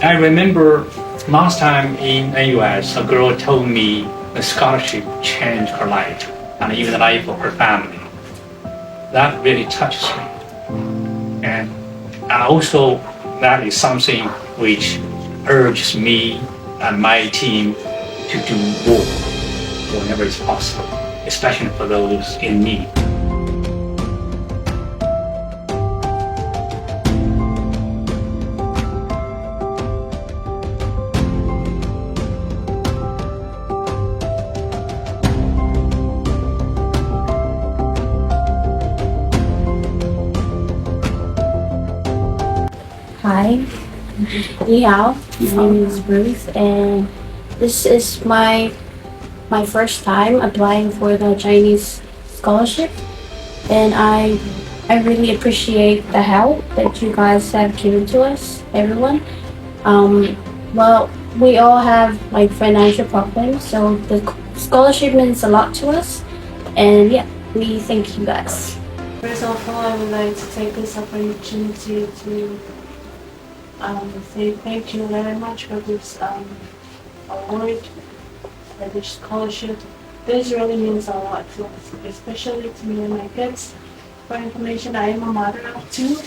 I remember last time in the US, a girl told me the scholarship changed her life and even the life of her family. That really touches me. And also that is something which urges me and my team to do more whenever it's possible, especially for those in need. Hi, Ni hao. My name is Ruth, and this is my first time applying for the Chinese scholarship, and I really appreciate the help that you guys have given to us, everyone. Well, we all have like financial problems, so the scholarship means a lot to us, and yeah, we thank you guys. First of all, I would like to take this opportunity to say thank you very much for this award, for this scholarship. This really means a lot to us, especially to me and my kids. For information, I am a mother of two.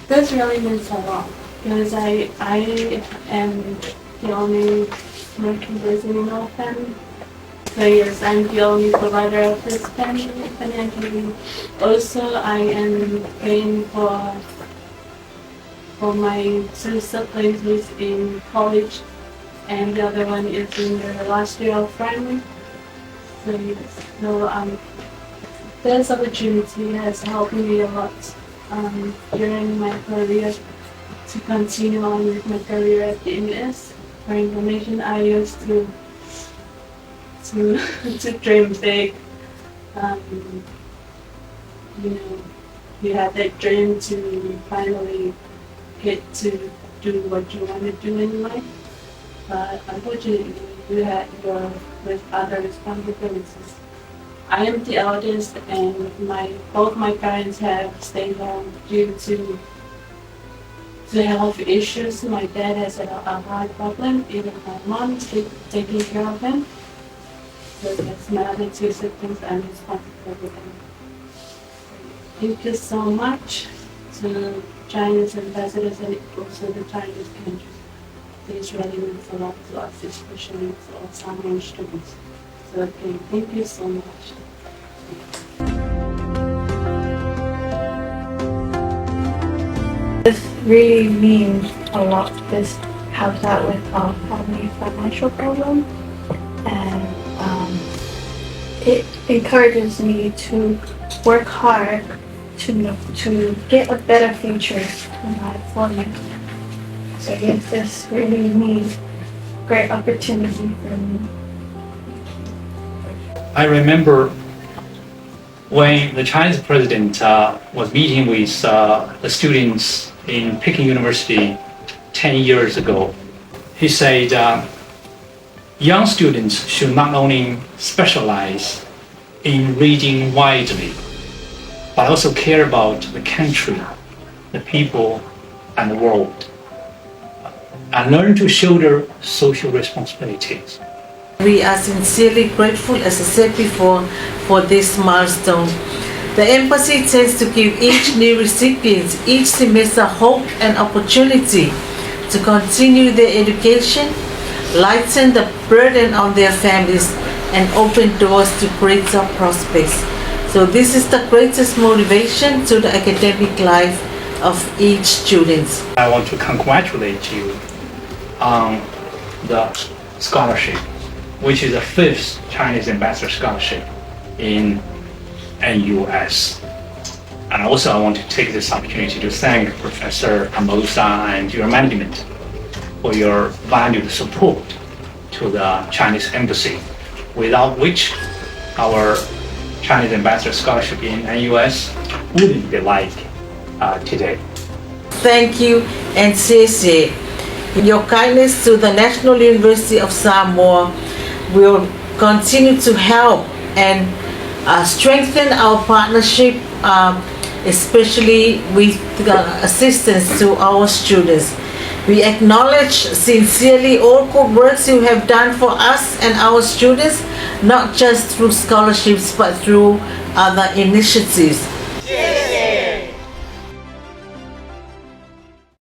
This really means a lot because I am the only working person in our family. So yes, I'm the only provider of this family financially. Also, I am paying for my two siblings in college, and the other one is in their last year of primary. So yes, this opportunity has helped me a lot during my career to continue on with my career at the MS. For information, I used to dream big. You have that dream to finally get to do what you want to do in life, but unfortunately you had with other responsibilities. I am the eldest, and both my parents have stayed home due to health issues. My dad has a heart problem, even my mom is taking care of him. So that's my other two siblings, I'm responsible for them. Thank you so much to Chinese ambassadors and also the Chinese countries. This really means a lot to us, especially for Samoan students. So okay, thank you so much. This really means a lot. This helps out with our family financial problem, and it encourages me to work hard to get a better future for me. So yes, this really means great opportunity for me. I remember when the Chinese president was meeting with the students in Peking University 10 years ago. He said young students should not only specialize in reading widely, but also care about the country, the people, and the world, and learn to shoulder social responsibilities. We are sincerely grateful, as I said before, for this milestone. The embassy tends to give each new recipient each semester hope and opportunity to continue their education, lighten the burden on their families, and open doors to greater prospects. So this is the greatest motivation to the academic life of each student. I want to congratulate you on the scholarship, which is the 5th Chinese Ambassador Scholarship in NUS. And also I want to take this opportunity to thank Professor Amosa and your management for your valued support to the Chinese Embassy, without which our Chinese Ambassador Scholarship in NUS wouldn't be like today. Thank you and 谢谢. Your kindness to the National University of Samoa will continue to help and strengthen our partnership, especially with the assistance to our students. We acknowledge sincerely all good works you have done for us and our students, not just through scholarships but through other initiatives.